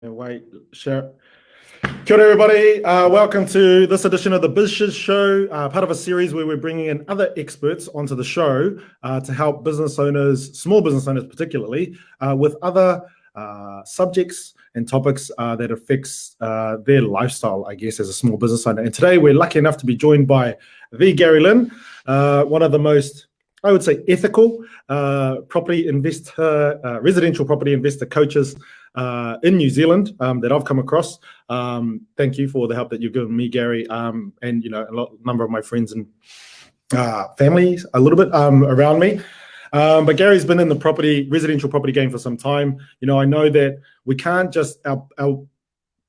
Wait, share. Kia ora, everybody. Welcome to this edition of the BizShiz Show, part of a series where we're bringing in other experts onto the show to help business owners, small business owners particularly, with other subjects and topics that affects their lifestyle, I guess, as a small business owner. And today we're lucky enough to be joined by the Gary Lynn, one of the most, I would say, ethical property investor, residential property investor coaches in New Zealand that I've come across. Thank you for the help that you've given me, Gary, and number of my friends and family a little bit around me. But Gary's been in the residential property game for some time. I know that we can't just, our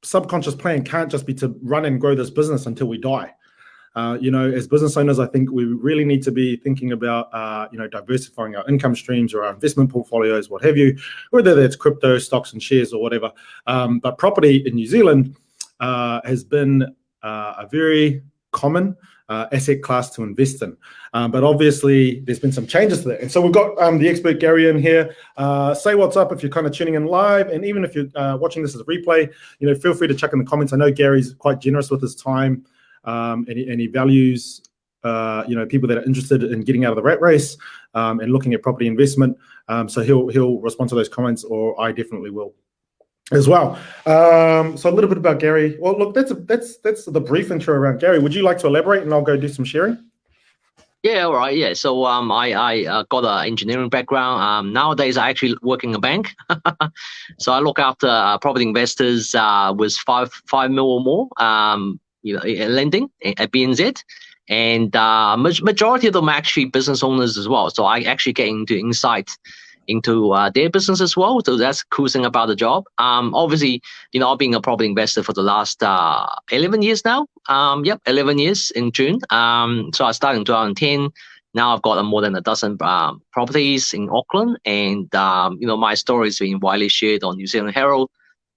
subconscious plan can't just be to run and grow this business until we die. As business owners, I think we really need to be thinking about, diversifying our income streams or our investment portfolios, what have you, whether that's crypto, stocks and shares or whatever. But property in New Zealand has been a very common asset class to invest in. But obviously, there's been some changes to that. And so we've got the expert Gary in here. Say what's up if you're kind of tuning in live. And even if you're watching this as a replay, feel free to check in the comments. I know Gary's quite generous with his time. And he values, people that are interested in getting out of the rat race and looking at property investment. So he'll respond to those comments, or I definitely will as well. So a little bit about Gary. Well, look, that's the brief intro around Gary. Would you like to elaborate, and I'll go do some sharing? Yeah, all right. Yeah, so I got an engineering background. Nowadays, I actually work in a bank. So I look after property investors with 5 mil or more. Lending at BNZ, and majority of them are actually business owners as well. So I actually get into insight into their business as well. So that's the cool thing about the job. Obviously, I've been a property investor for the last 11 years now. 11 years in June. So I started in 2010. Now I've got more than a dozen properties in Auckland, and my story has been widely shared on New Zealand Herald.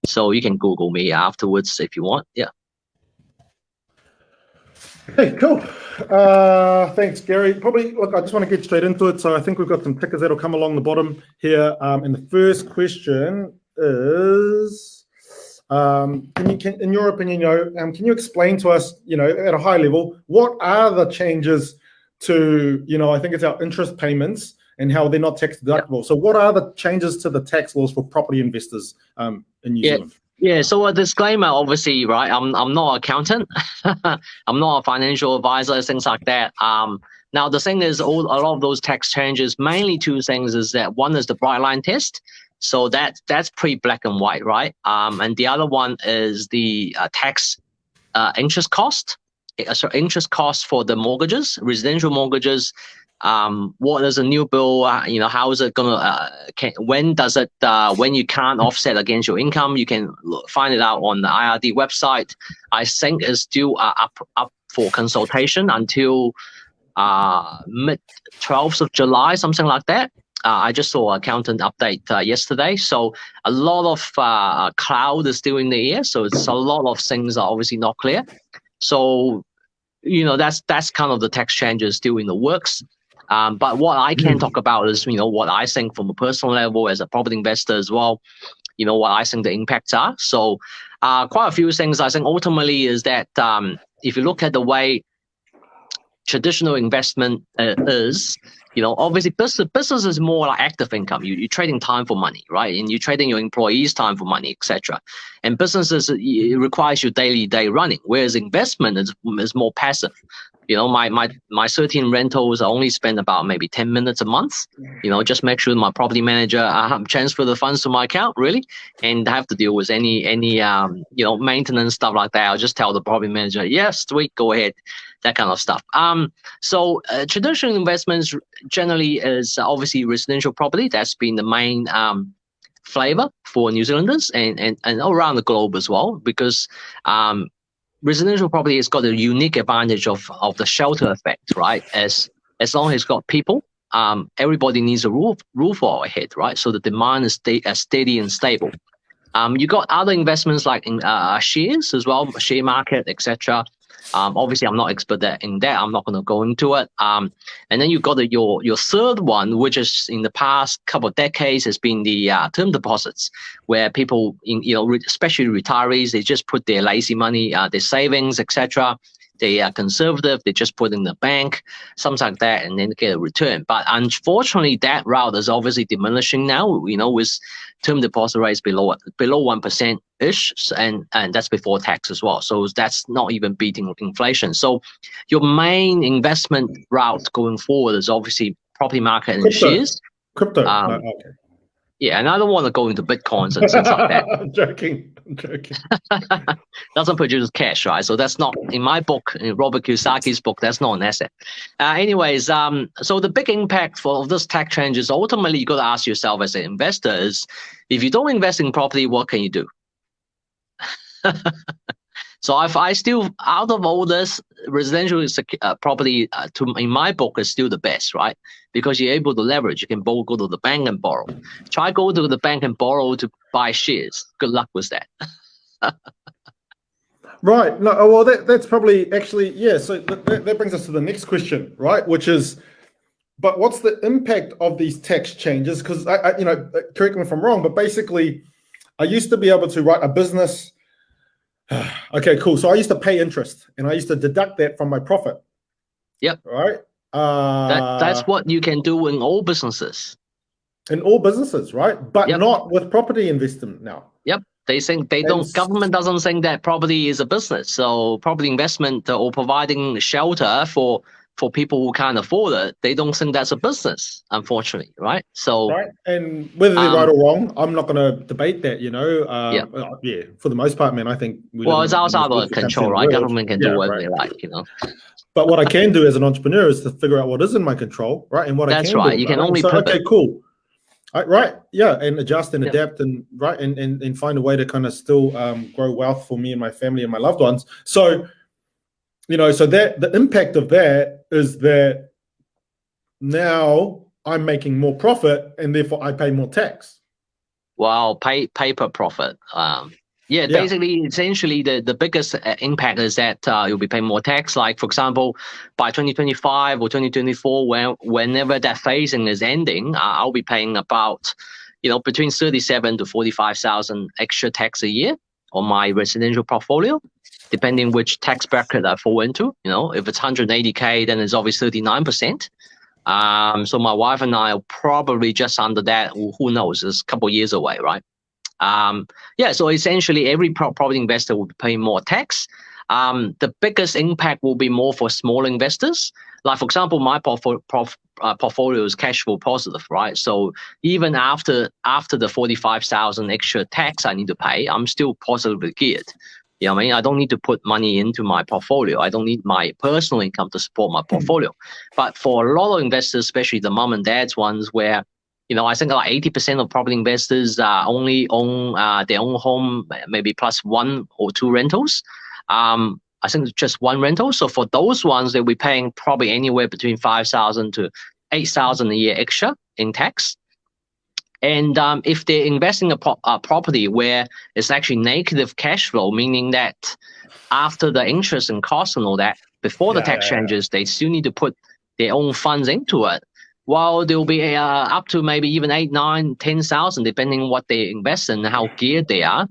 So you can Google me afterwards if you want. Yeah. Hey, cool. Thanks, Gary. Look, I just want to get straight into it. So I think we've got some tickers that'll come along the bottom here. And the first question is, in your opinion, can you explain to us, at a high level, what are the changes to, I think it's our interest payments and how they're not tax deductible. Yeah. So what are the changes to the tax laws for property investors in New Zealand? Yeah, so a disclaimer, obviously, right? I'm not an accountant. I'm not a financial advisor, things like that. Now, the thing is, a lot of those tax changes, mainly two things, is that one is the bright line test. So that's pretty black and white, right? And the other one is the tax interest cost. So interest cost for the mortgages, residential mortgages. What is a new bill? How is it gonna? When does it? When you can't offset against your income, you can find it out on the IRD website. I think it's still up for consultation until mid 12th of July, something like that. I just saw an accountant update yesterday. So a lot of cloud is still in the air. So it's a lot of things are obviously not clear. So that's kind of the tax changes still in the works. But what I can talk about is, what I think from a personal level as a property investor as well, what I think the impacts are. So quite a few things I think ultimately is that if you look at the way traditional investment is, obviously business is more like active income. You're trading time for money, right? And you're trading your employees' time for money, etc. And businesses, it requires your day running, whereas investment is more passive. My 13 rentals, I only spend about maybe 10 minutes a month. Just make sure my property manager transfer the funds to my account, really, and have to deal with any maintenance stuff like that. I'll just tell the property manager, yes, sweet, go ahead, that kind of stuff. So traditional investments generally is obviously residential property. That's been the main flavor for New Zealanders and around the globe as well, because residential property has got a unique advantage of the shelter effect, right? As long as it's got people, everybody needs a roof over their head, right? So the demand is steady and stable. You got other investments like in shares as well, share market, etc. Obviously, I'm not expert in that. I'm not going to go into it. And then you got your third one, which is in the past couple of decades has been the term deposits, where people, especially retirees, they just put their lazy money, their savings, etc. They are conservative. They just put in the bank, something like that, and then get a return. But unfortunately, that route is obviously diminishing now. With term deposit rates below 1% ish, and that's before tax as well. So that's not even beating inflation. So your main investment route going forward is obviously property market and shares. Crypto. Okay. Yeah, and I don't want to go into bitcoins and things like that. I'm joking. Doesn't produce cash, right? So that's not, in my book, in Robert Kiyosaki's book, that's not an asset. Anyways, so the big impact for this tax change is ultimately you got to ask yourself as an investor is, if you don't invest in property, what can you do? So if I still, out of all this, residential property, in my book, is still the best, right? Because you're able to leverage. You can go to the bank and borrow. Try go to the bank and borrow to buy shares. Good luck with that. Right. No. Well, that's probably actually, yeah. So that brings us to the next question, right? Which is, but what's the impact of these tax changes? Because I correct me if I'm wrong, but basically, I used to be able to write a business. Okay, cool. So I used to pay interest, and I used to deduct that from my profit. Yep. Right. That's what you can do in all businesses. In all businesses, right? But not with property investment now. Yep. They think government doesn't think that property is a business. So property investment or providing shelter for people who can't afford it, they don't think that's a business, unfortunately, right? So right, and whether they're right or wrong, I'm not going to debate that. Yeah, for the most part, man, I think it's outside of control, right? Government can do whatever they like, But what I can do as an entrepreneur is to figure out what is in my control, right? And what I can do. You can only pivot. Okay, cool. Right, yeah, and adjust and adapt and and find a way to kind of still grow wealth for me and my family and my loved ones. So, so that the impact of that is that now I'm making more profit and therefore I pay more tax. Well, pay per profit. Basically, essentially, the biggest impact is that you'll be paying more tax. Like, for example, by 2025 or 2024, whenever that phasing is ending, I'll be paying about, between 37 to 45,000 extra tax a year on my residential portfolio, depending which tax bracket I fall into. If it's 180K, then it's obviously 39%. So my wife and I are probably just under that. Who knows? It's a couple of years away, right? So essentially every property investor will be paying more tax. The biggest impact will be more for small investors. Like, for example, my portfolio is cash flow positive, right? So even after the 45,000 extra tax I need to pay, I'm still positively geared. You know what I mean? I don't need to put money into my portfolio. I don't need my personal income to support my portfolio. But for a lot of investors, especially the mom and dad's ones, where I think like 80% of property investors only own their own home, maybe plus 1 or 2 rentals. I think it's just 1 rental. So for those ones, they'll be paying probably anywhere between 5,000 to 8,000 a year extra in tax. And if they're investing in a property where it's actually negative cash flow, meaning that after the interest and costs and all that, before the tax changes, they still need to put their own funds into it. Well, there will be up to maybe even 8, 9, 10,000, depending on what they invest in and how geared they are,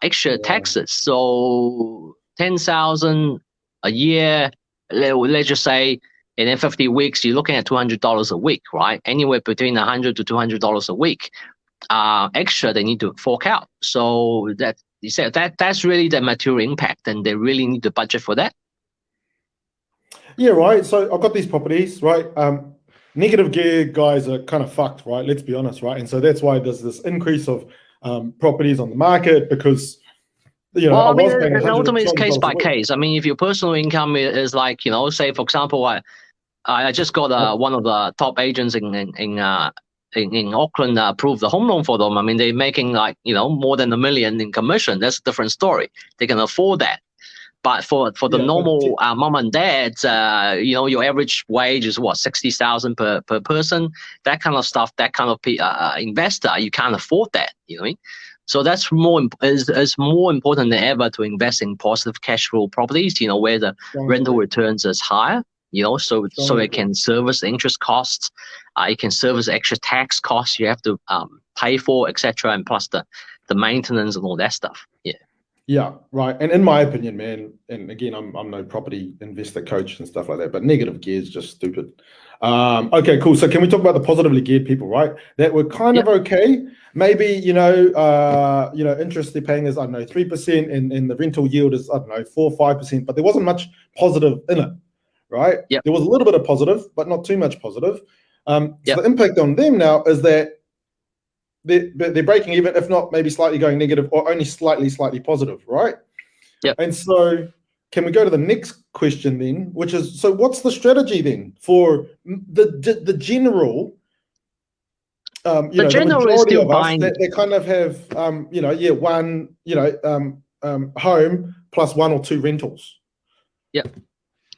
extra taxes. So 10,000 a year, let's just say, and in 50 weeks, you're looking at $200 a week, right? Anywhere between $100 to $200 a week extra they need to fork out. So that's really the material impact, and they really need to budget for that. Yeah, right. So I've got these properties, right? Negative gear guys are kind of fucked, right? Let's be honest, right? And so that's why there's this increase of properties on the market because, ultimately it's case by case. I mean, if your personal income is like, say, for example, I just got one of the top agents in Auckland approved the home loan for them. I mean, they're making like, more than $1 million in commission. That's a different story. They can afford that. But for the normal mom and dads, your average wage is what, 60,000 per person. That kind of stuff, that kind of investor, you can't afford that. You know what I mean? So that's is more important than ever to invest in positive cash flow properties, where the rental returns is higher, so it can service the interest costs, it can service extra tax costs you have to pay for, etc., and plus the maintenance and all that stuff. Yeah, right. And in my opinion, man, and again, I'm no property investor coach and stuff like that, but negative gear is just stupid. Okay, cool. So can we talk about the positively geared people, right? That were kind of okay. Maybe, interest they're paying is, I don't know, 3%, and the rental yield is, I don't know, 4 or 5%, but there wasn't much positive in it, right? Yep. There was a little bit of positive, but not too much positive. So the impact on them now is that they're breaking even, if not maybe slightly going negative, or only slightly positive, right? Yeah. And so can we go to the next question then, which is, so what's the strategy then for the general, the general is still buying. They kind of have, one, home plus 1 or 2 rentals. Yeah.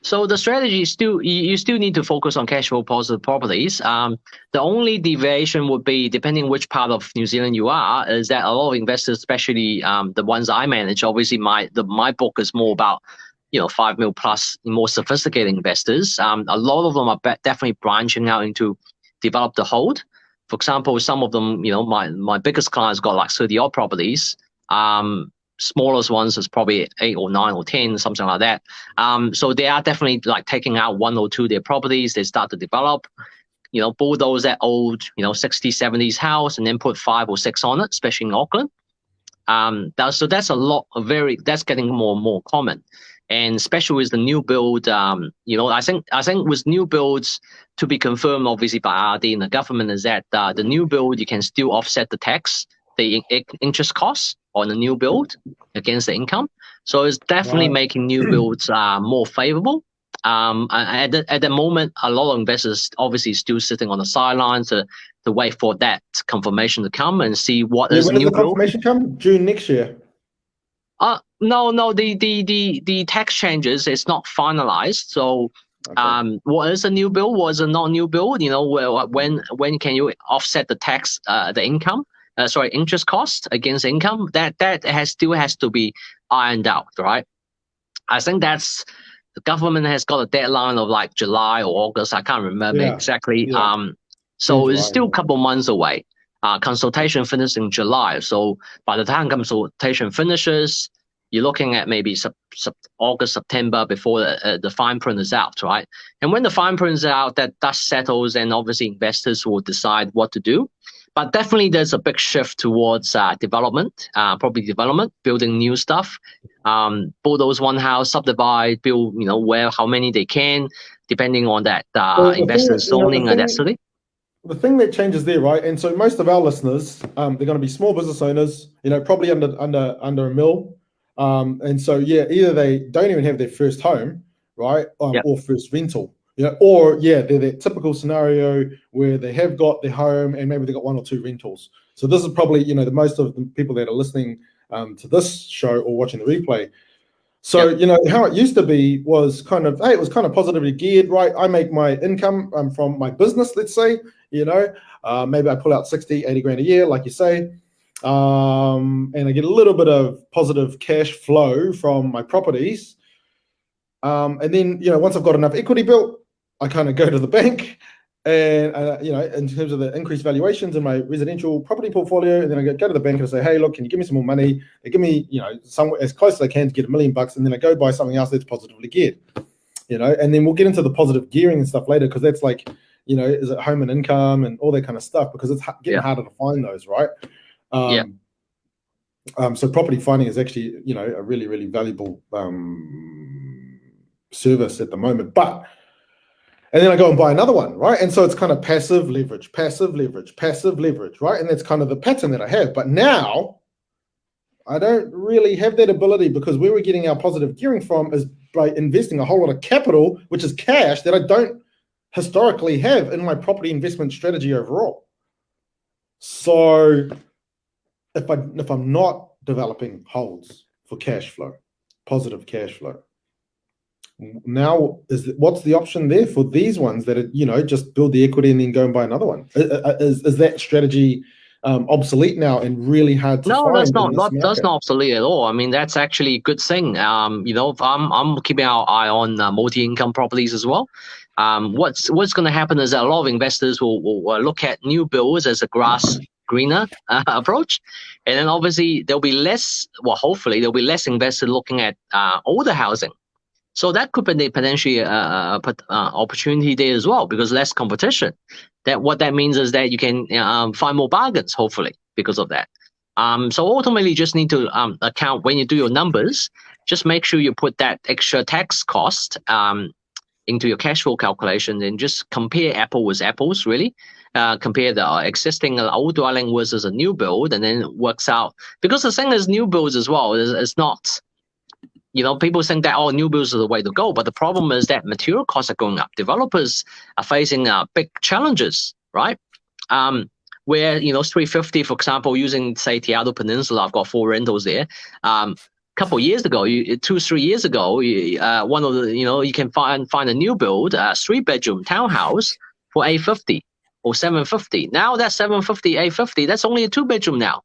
So the strategy is you still need to focus on cash flow positive properties. The only deviation would be, depending which part of New Zealand you are, is that a lot of investors, especially the ones I manage, obviously my book is more about 5 mil plus more sophisticated investors. A lot of them are definitely branching out into develop to hold. For example, some of them, my biggest clients got like 30 odd properties. Smallest ones is probably 8 or 9 or 10, something like that. So they are definitely like taking out 1 or 2 of their properties. They start to develop, bulldoze that old, 60s, 70s house and then put 5 or 6 on it, especially in Auckland. So that's that's getting more and more common. And especially with the new build, I think with new builds to be confirmed, obviously by RD and the government, is that the new build, you can still offset the tax, the interest costs on the new build against the income. So it's definitely making new builds more favorable. At the moment, a lot of investors obviously still sitting on the sidelines to wait for that confirmation to come and see what is when new does the build. Confirmation come? June next year. No, the tax changes is not finalized. So what is a new build? What is a non-new build? When can you offset the tax, the income? Interest cost against income, that still has to be ironed out, right? I think that's the government has got a deadline of like July or August. I can't remember exactly. So it's still a couple months away. Consultation finished in July. So by the time consultation finishes, you're looking at maybe August, September before the fine print is out, right? And when the fine print is out, that dust settles, and obviously investors will decide what to do. But definitely there's a big shift towards development, property development, building new stuff, bulldoze one house, subdivide, build, how many they can, depending on that investor's zoning and that sort of thing. The thing that changes there, right? And so most of our listeners, they're going to be small business owners, probably under $1 million. And so, either they don't even have their first home, right? Or first rental. Or they're that typical scenario where they have got their home and maybe they got 1 or 2 rentals. So this is probably, the most of the people that are listening to this show or watching the replay. So, how it used to be was kind of, it was kind of positively geared, right? I make my income from my business, let's say, maybe I pull out 60, 80 grand a year, like you say. And I get a little bit of positive cash flow from my properties. And then, once I've got enough equity built, I kind of go to the bank and, in terms of the increased valuations in my residential property portfolio, and then I go to the bank and I say, hey, look, can you give me some more money? They give me, somewhere as close as I can to get $1 million, and then I go buy something else that's positively geared, and then we'll get into the positive gearing and stuff later, because that's like, is it home and income and all that kind of stuff, because it's getting harder to find those, right? So property finding is actually, a really, really valuable service at the moment. And then I go and buy another one, right? And so it's kind of passive leverage, right? And that's kind of the pattern that I have. But now I don't really have that ability, because where we're getting our positive gearing from is by investing a whole lot of capital, which is cash that I don't historically have in my property investment strategy overall. So if I'm not developing holds for cash flow, positive cash flow, now what's the option there for these ones that are, just build the equity and then go and buy another one? Is that strategy obsolete now and really hard to No, find that's in not, this not that's market. not obsolete at all. I mean, that's actually a good thing. I'm keeping our eye on multi-income properties as well. What's going to happen is that a lot of investors will look at new builds as a grass greener approach, and then obviously there'll be less. Well, hopefully there'll be less investors looking at older housing. So that could be potentially opportunity there as well, because less competition. What that means is that you can find more bargains, hopefully, because of that. So ultimately, you just need to account when you do your numbers. Just make sure you put that extra tax cost into your cash flow calculation, and just compare apple with apples. Really, compare the existing old dwelling versus a new build, and then it works out. Because the thing is, new builds as well is not. People think that new builds are the way to go, but the problem is that material costs are going up. Developers are facing big challenges, right? Where 350, for example, using say Te Aro Peninsula, I've got 4 rentals there. Couple years ago, 2-3 years ago, one of the you can find a new build 3-bedroom townhouse for $850 or $750. Now that $750, $850, that's only a 2-bedroom now.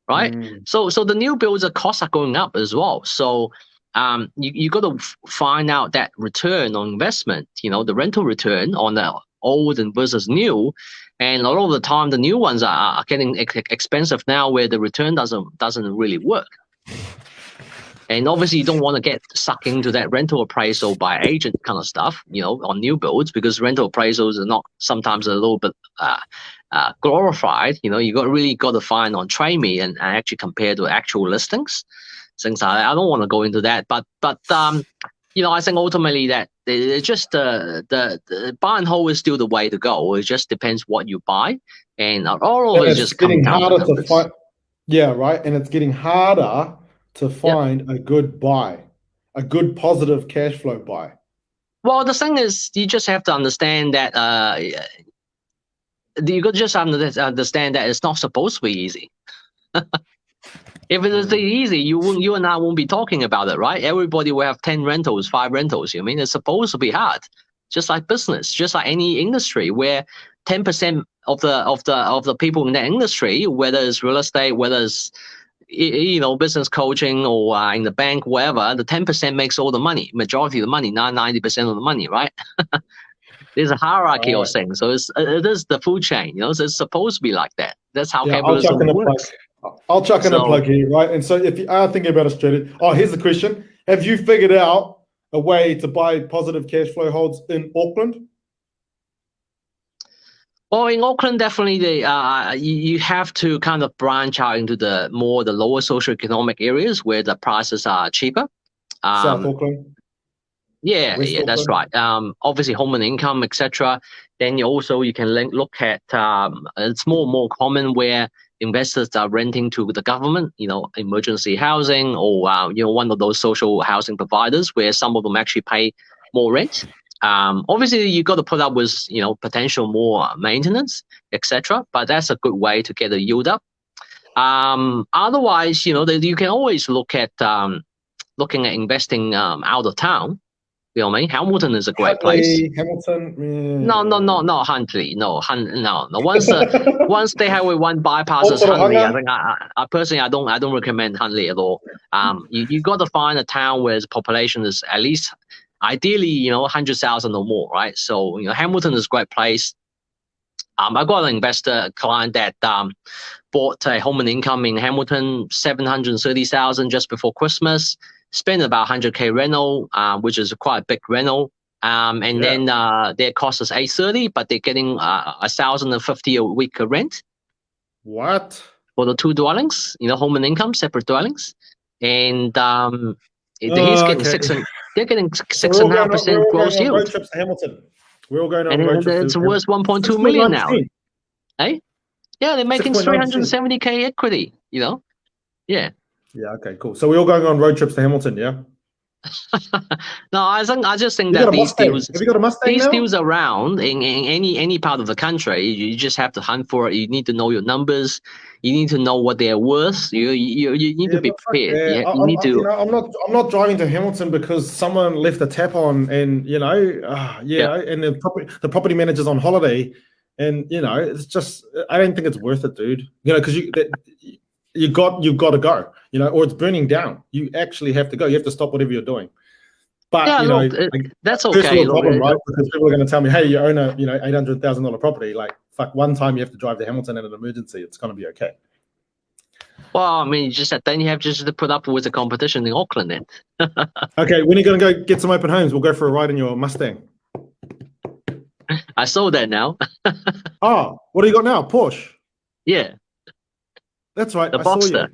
Right? So the new builds, the costs are going up as well. So you got to find out that return on investment, the rental return on the old and versus new. And a lot of the time, the new ones are getting expensive now, where the return doesn't really work. And obviously, you don't want to get sucked into that rental appraisal by agent kind of stuff, on new builds, because rental appraisals are not sometimes a little bit glorified. You really got to find on TradeMe and actually compare to actual listings. Things like that. I don't want to go into that, but I think ultimately that it's just the buy and hold is still the way to go. It just depends what you buy, and all of it just getting comes down harder to to find. Yeah, right, and it's getting harder to find a good buy, a good positive cash flow buy. Well, the thing is, you just have to understand that you could just understand that it's not supposed to be easy. If it is easy, you and I won't be talking about it, right? Everybody will have 10 rentals, 5 rentals. It's supposed to be hard, just like business, just like any industry, where 10% of the people in that industry, whether it's real estate, whether it's business coaching or in the bank, whatever, the 10% makes all the money, majority of the money, not 90% of the money, right? There's a hierarchy of things, so it is the food chain. So it's supposed to be like that. That's how capitalism works. I'll chuck in a plug here, right? And so if you are thinking about Australia, here's the question: have you figured out a way to buy positive cash flow holds in Auckland? Well, in Auckland, definitely you have to kind of branch out into the lower socioeconomic areas where the prices are cheaper. South Auckland. Yeah, that's right. Obviously, home and income, etc. Then you can look at it's more common where investors are renting to the government, emergency housing, or one of those social housing providers where some of them actually pay more rent. Obviously, you got to put up with potential more maintenance, etc. But that's a good way to get a yield up. Otherwise, you can always look at looking at investing out of town. Hamilton is a great place. Hamilton. No, not Huntly. No. Once they have one bypasses Huntly, I think I personally I don't recommend Huntly at all. You got to find a town where the population is at least ideally 100,000 or more, right? So Hamilton is a great place. I got an investor client that bought a home and income in Hamilton, 730,000 just before Christmas. Spent about 100K rental, which is quite a big rental. Then their cost is 830, but they're getting 1,050 a week rent. What? For the 2 dwellings, home and income, separate dwellings. And he's getting they're getting 6.5% gross yield. Road trips to Hamilton. We're all going on road trips. It's worth 1.2 million now. Hey? Yeah, they're making 370K equity, Yeah. Yeah, okay, cool. So we're all going on road trips to Hamilton, yeah? No, I just think that these deals, have you got a Mustang now? Deals around in any part of the country, you just have to hunt for it. You need to know your numbers. You need to know what they're worth. You need to be prepared. I'm not driving to Hamilton because someone left a tap on, and and the property manager's on holiday. And it's just, I don't think it's worth it, dude. Because you got to go, or it's burning down. You actually have to go. You have to stop whatever you're doing. But Yeah, look, that's okay. Problem, right? Because people are going to tell me, hey, you own a $800,000 property. Like, fuck, one time you have to drive to Hamilton in an emergency. It's going to be okay. Well, I mean, then you have just to put up with the competition in Auckland then. Okay, when are you going to go get some open homes? We'll go for a ride in your Mustang. I saw that now. Oh, what do you got now? Porsche? Yeah. That's right. The Boxster.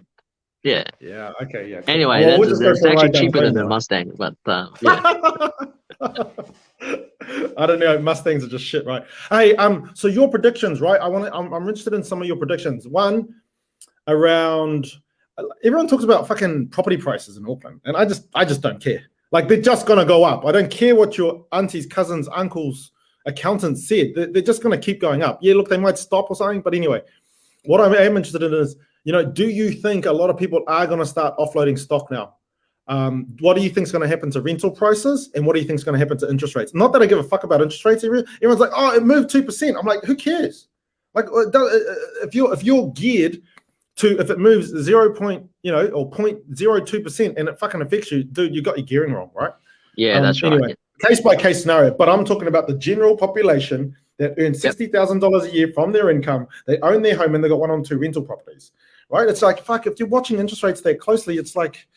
Yeah. Yeah. Okay. Yeah. Anyway, that's actually cheaper than the Mustang, but yeah. I don't know. Mustangs are just shit, right? Hey, so your predictions, right? I'm interested in some of your predictions. One, around everyone talks about fucking property prices in Auckland, and I just don't care. Like, they're just gonna go up. I don't care what your aunties, cousins, uncles, accountants said. They're just gonna keep going up. Yeah, look, they might stop or something, but anyway, what I am interested in is, do you think a lot of people are going to start offloading stock now? What do you think is going to happen to rental prices, and what do you think is going to happen to interest rates? Not that I give a fuck about interest rates. Everyone's like, oh, it moved 2%. I'm like, who cares? Like, if you're geared to, if it moves 0. or 0.02% and it fucking affects you, dude, you got your gearing wrong, right? Yeah, that's anyway, right. Case by case scenario, but I'm talking about the general population that earn $60,000 a year from their income. They own their home and they got 1 or 2 rental properties, right? It's like, fuck, if you're watching interest rates that closely, it's like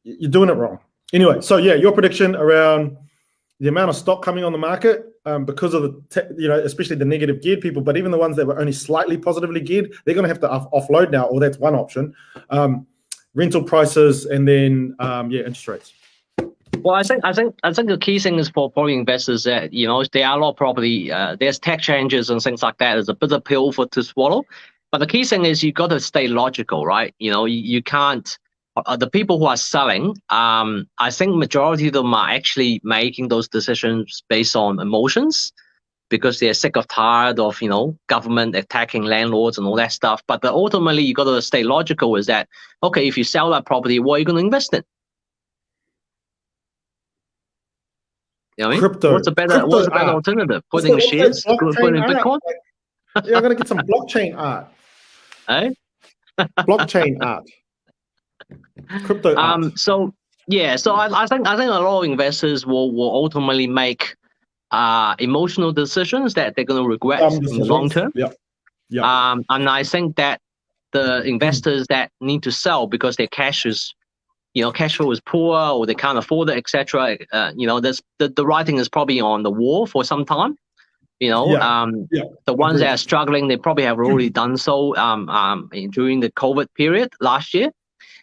you're doing it wrong. Anyway, so yeah, your prediction around the amount of stock coming on the market because of especially the negative geared people, but even the ones that were only slightly positively geared, they're going to have to offload now, or that's one option. Rental prices, and then interest rates. Well, I think the key thing is for property investors that there are a lot of property. There's tax changes and things like that. It's a bitter pill to swallow. But the key thing is you got to stay logical, right? You can't. The people who are selling, I think majority of them are actually making those decisions based on emotions, because they're sick of tired of government attacking landlords and all that stuff. But ultimately, you got to stay logical. Is that okay? If you sell that property, what are you going to invest in? Crypto. What's a better alternative? Putting shares, putting Bitcoin? Yeah, I'm gonna get some blockchain art. Eh? Blockchain art. Crypto art. So I think a lot of investors will ultimately make emotional decisions that they're going to regret in the long term. Yeah. And I think that the investors that need to sell because their cash flow is poor, or they can't afford it, etc. The writing is probably on the wall for some time. The ones that are struggling, they probably have already done so during the COVID period last year,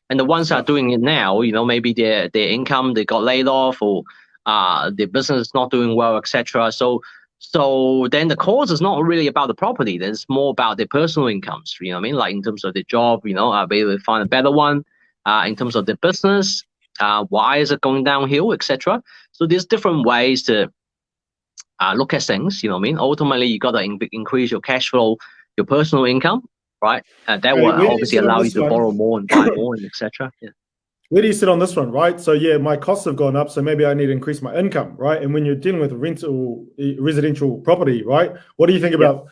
and the ones that are doing it now, maybe their income, they got laid off, or their business is not doing well, etc. So then the cause is not really about the property. Then it's more about their personal incomes. You know what I mean? Like in terms of their job, are they able to find a better one? In terms of the business, why is it going downhill, etc. So there's different ways to look at things. You know what I mean? Ultimately, you got to increase your cash flow, your personal income, right? That will obviously allow you to borrow more and buy more, and etc. Yeah. Where do you sit on this one, right? So yeah, my costs have gone up, so maybe I need to increase my income, right? And when you're dealing with residential property, right? What do you think about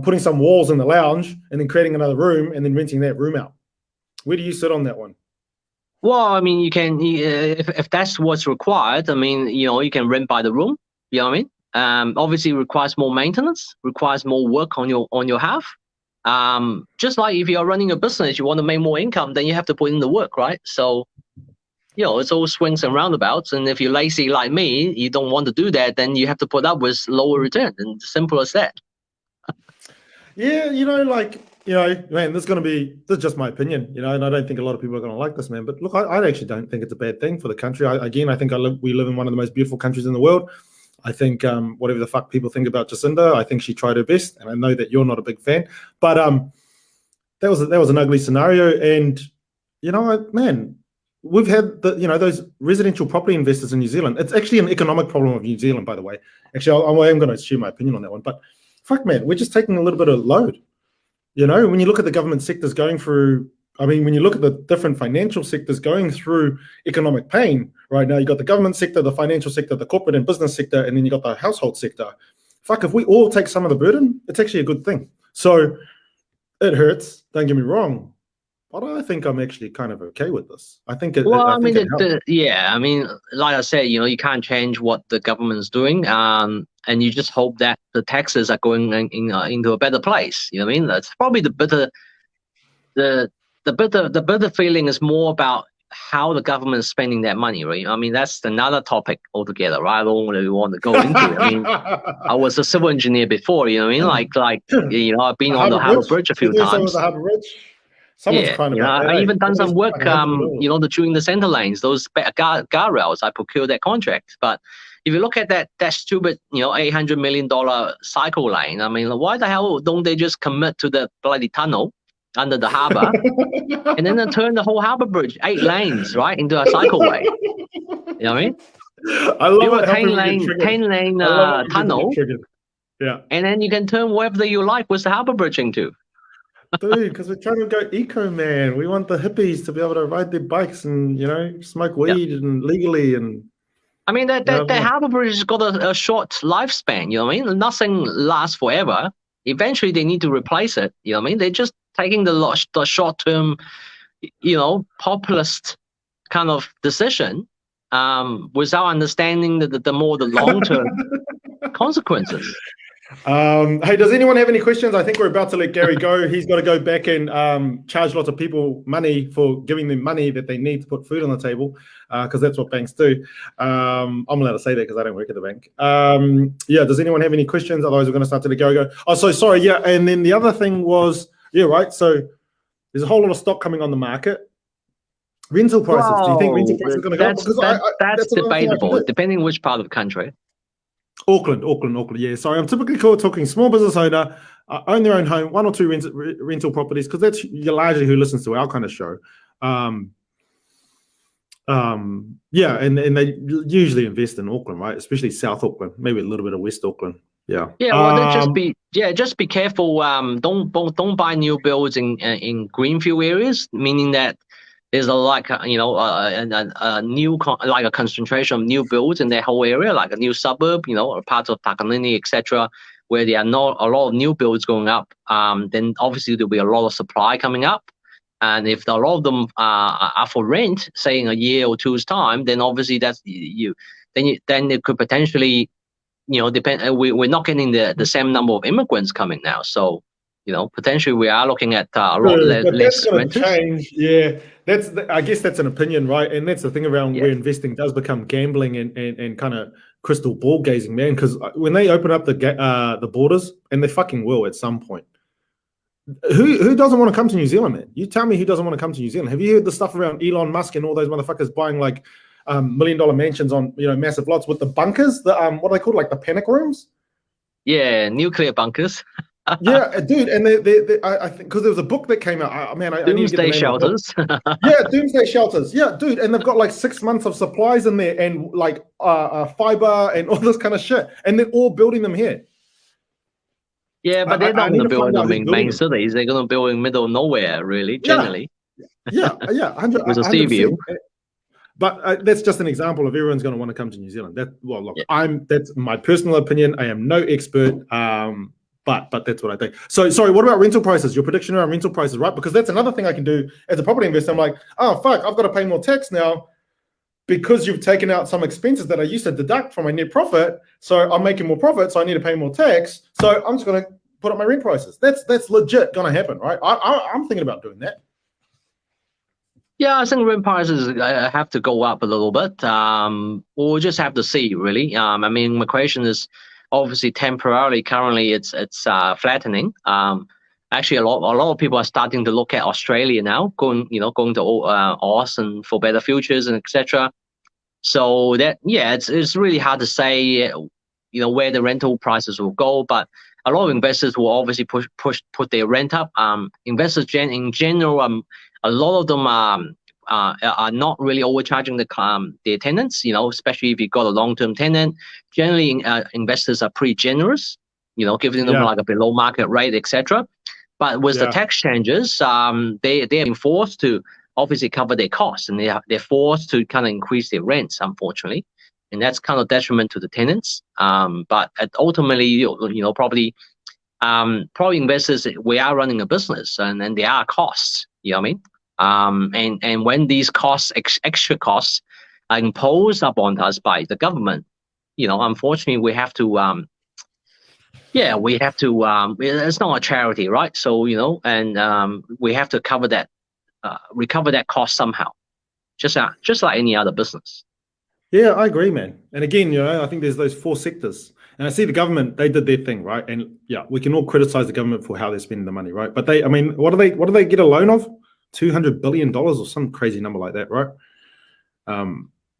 putting some walls in the lounge and then creating another room and then renting that room out? Where do you sit on that one? Well, I mean, you can, if that's what's required, I mean, you can rent by the room. You know what I mean? Obviously, it requires more maintenance, requires more work on your half. Just like if you're running a business, you want to make more income, then you have to put in the work, right? So, it's all swings and roundabouts. And if you're lazy like me, you don't want to do that, then you have to put up with lower return. And simple as that. Yeah, man, this is just my opinion, and I don't think a lot of people are going to like this, man. But look, I actually don't think it's a bad thing for the country. I think we live in one of the most beautiful countries in the world. I think whatever the fuck people think about Jacinda, I think she tried her best, and I know that you're not a big fan. But that was an ugly scenario, and man, we've had those residential property investors in New Zealand. It's actually an economic problem of New Zealand, by the way. Actually, I am going to share my opinion on that one. But fuck, man, we're just taking a little bit of load. When you look at the government sectors going through, when you look at the different financial sectors going through economic pain right now, you got the government sector, the financial sector, the corporate and business sector, and then you got the household sector. fuck, if we all take some of the burden, it's actually a good thing. So it hurts, don't get me wrong, but I think I'm actually kind of okay with this. I think it, Well, I I think mean, it helps. yeah, I mean, like I said, you can't change what the government's doing, and you just hope that the taxes are going into a better place. You know what I mean? That's probably the better feeling is more about how the government is spending that money, right? I mean, that's another topic altogether, right? I don't really want to go into it. I mean, I was a civil engineer before, you know what I mean? Like I've been The on the Harbour Harbour Bridge. Bridge a You're few doing something with times. the Harbour Bridge. Someone's Yeah, crying about that. I even done All some these work, fucking hundreds of dollars. during the center lanes, those guardrails. I procured that contract. But if you look at that stupid, $800 million cycle lane, I mean, why the hell don't they just commit to the bloody tunnel under the harbour and then turn the whole Harbour Bridge 8 lanes, right, into a cycleway? You know what I mean? I love Build it a how 10 people get lane, triggered. 10 lane I love it when people get tunnel, triggered. Yeah, and then you can turn wherever you like with the Harbour Bridge into. dude, because we're trying to go eco, man. We want the hippies to be able to ride their bikes and smoke weed and legally and. I mean, that Harbour Bridge has got a short lifespan, you know what I mean? Nothing lasts forever. Eventually, they need to replace it, you know what I mean? They're just taking the short-term, populist kind of decision without understanding the more the long-term consequences. Hey, does anyone have any questions? I think we're about to let Gary go. He's got to go back and charge lots of people money for giving them money that they need to put food on the table, because that's what banks do. I'm allowed to say that because I don't work at the bank. Yeah, does anyone have any questions? Otherwise, we're going to start to let Gary go. Oh, so sorry. Yeah, and then the other thing was, right. So there's a whole lot of stock coming on the market. Rental prices. Do you think rental prices are going to go up? Because that's debatable, depending which part of the country. Auckland, yeah. Sorry, I'm typically talking small business owner, own their own home, 1 or 2 rental properties, because that's largely who listens to our kind of show. Yeah, and they usually invest in Auckland, right? Especially South Auckland, maybe a little bit of West Auckland. Yeah. Yeah, well, just be careful. Don't buy new builds in greenfield areas, meaning that there's a new like a concentration of new builds in that whole area, like a new suburb, or parts of Takanini, etc., where there are not a lot of new builds going up. Then obviously there'll be a lot of supply coming up, and if a lot of them are for rent, say in a year or two's time, then obviously then it could potentially, depend. We're not getting the same number of immigrants coming now, so. Potentially we are looking at a lot less renters. Change. Yeah, I guess that's an opinion, right? And that's the thing around where investing does become gambling and kind of crystal ball gazing, man. Because when they open up the borders, and they fucking will at some point. Who doesn't want to come to New Zealand, man? You tell me who doesn't want to come to New Zealand. Have you heard the stuff around Elon Musk and all those motherfuckers buying like $1 million mansions on massive lots with the bunkers? The what are they called? Like the panic rooms? Yeah, nuclear bunkers. Yeah, dude, and I think because there was a book that came out. I need to get the name shelters. Yeah, doomsday shelters. Yeah, dude, and they've got like 6 months of supplies in there, and like fiber and all this kind of shit, and they're all building them here. Yeah, but they're not going to build them in main cities. They're going to build in middle of nowhere, really. Generally. Yeah, 100. With a sea view. But that's just an example of everyone's going to want to come to New Zealand. That's my personal opinion. I am no expert. But that's what I think. So, sorry, what about rental prices? Your prediction around rental prices, right? Because that's another thing I can do as a property investor. I'm like, oh, fuck, I've got to pay more tax now because you've taken out some expenses that I used to deduct from my net profit. So I'm making more profit, so I need to pay more tax. So I'm just going to put up my rent prices. That's legit going to happen, right? I'm thinking about doing that. Yeah, I think rent prices have to go up a little bit. We'll just have to see, really. I mean, my question is, obviously temporarily currently it's flattening. Actually a lot of people are starting to look at Australia now, going to Oz and for better futures and etc. So that it's really hard to say where the rental prices will go, but a lot of investors will obviously put their rent up. Investors in general, a lot of them are not really overcharging their tenants, especially if you've got a long-term tenant. Generally, investors are pretty generous, giving them like a below market rate, etc. But with the tax changes, they're being forced to obviously cover their costs, and they're forced to kind of increase their rents, unfortunately. and that's kind of detriment to the tenants. But ultimately, probably investors, we are running a business, and there are costs. You know what I mean? And when these costs, extra costs, are imposed upon us by the government, unfortunately, we have to. It's not a charity, right? So and we have to cover that, recover that cost somehow, just like any other business. Yeah, I agree, man. And again, I think there's those 4 sectors. And I see the government, they did their thing, right? And yeah, we can all criticize the government for how they're spending the money, right? But what do they get a loan of? $200 billion or some crazy number like that, right?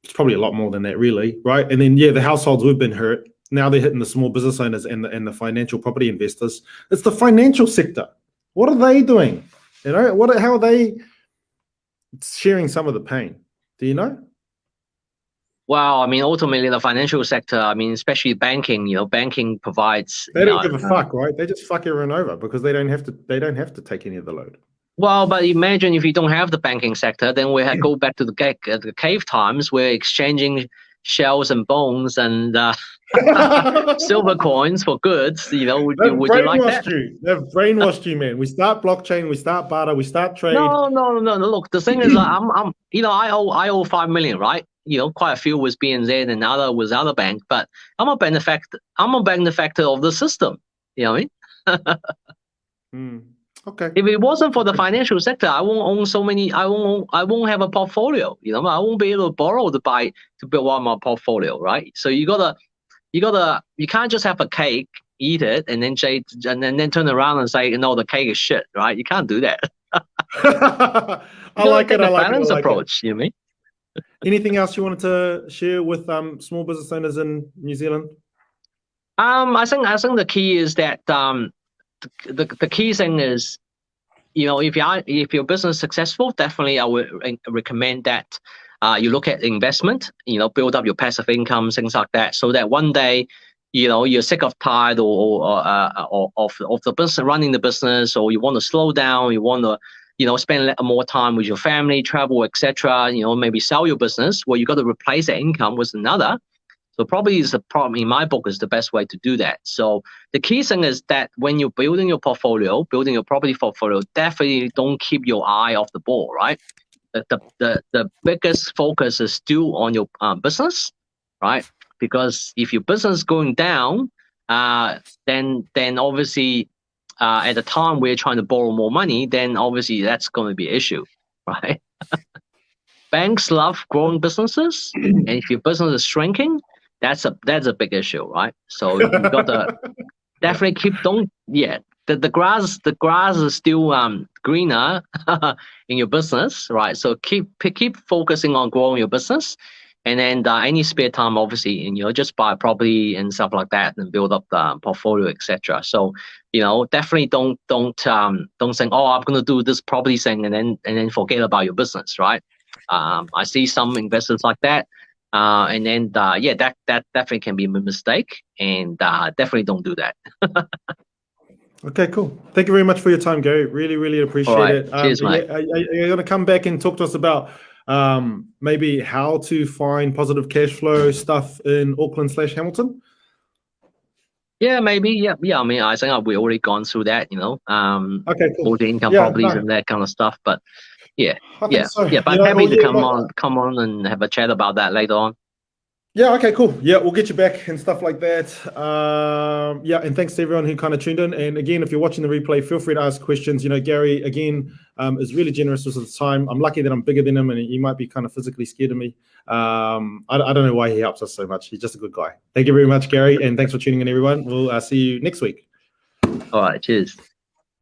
It's probably a lot more than that, really, right? And then, the households have been hurt. Now they're hitting the small business owners and the financial property investors. It's the financial sector. What are they doing? How are they sharing some of the pain? Do you know? Well, I mean, ultimately, the financial sector, I mean, especially banking, banking provides. They don't give a fuck, right? They just fuck everyone over because they don't have to take any of the load. Well, but imagine if you don't have the banking sector, then we go back to the cave times where exchanging shells and bones and silver coins for goods. Would you like that? They've brainwashed you, man. We start blockchain, we start barter, we start trade. No. Look, the thing is, I owe $5 million, right? Quite a few was BNZ and other was other bank, but I'm a benefactor of the system. You know what I mean? Okay. If it wasn't for the financial sector, I won't own so many. I won't have a portfolio. I won't be able to borrow to build out my portfolio, right? So you can't just have a cake, eat it, and then turn around and say, no, the cake is shit, right? You can't do that. I like it. I like balance it. approach. You know what I mean? Anything else you wanted to share with small business owners in New Zealand? I think the key is that the key thing is, if your business is successful, definitely I would recommend that you look at investment. Build up your passive income, things like that, so that one day, you're sick of tired or of the business, running the business, or you want to slow down, you want to spend more time with your family, travel, etc. Maybe sell your business. Well, you got to replace that income with another. So probably is the problem in my book is the best way to do that. So the key thing is that when you're building your property portfolio, definitely don't keep your eye off the ball, right? The biggest focus is still on your business, right? Because if your business is going down, then obviously at the time we're trying to borrow more money, then obviously that's going to be an issue, right? Banks love growing businesses, and if your business is shrinking, that's a big issue, right? So you got to definitely the grass is still greener in your business, right? So keep focusing on growing your business, and then any spare time, obviously, and just buy property and stuff like that, and build up the portfolio, etc. So definitely don't think, oh, I'm gonna do this property thing and then forget about your business, right? I see some investors like that. And then that definitely can be a mistake, and definitely don't do that. Okay, cool. Thank you very much for your time, Gary. Really, really appreciate it. Cheers, mate. Are you going to come back and talk to us about maybe how to find positive cash flow stuff in Auckland/Hamilton? Yeah, maybe. Yeah. I mean, I think we've already gone through that. Okay, cool. Multi-income properties and that kind of stuff, but. Yeah. But I'm happy to come on and have a chat about that later on. Yeah, okay, cool. Yeah, we'll get you back and stuff like that. And thanks to everyone who kind of tuned in. And again, if you're watching the replay, feel free to ask questions. Gary, again, is really generous with his time. I'm lucky that I'm bigger than him, and he might be kind of physically scared of me. I don't know why he helps us so much. He's just a good guy. Thank you very much, Gary, and thanks for tuning in, everyone. We'll see you next week. All right, cheers.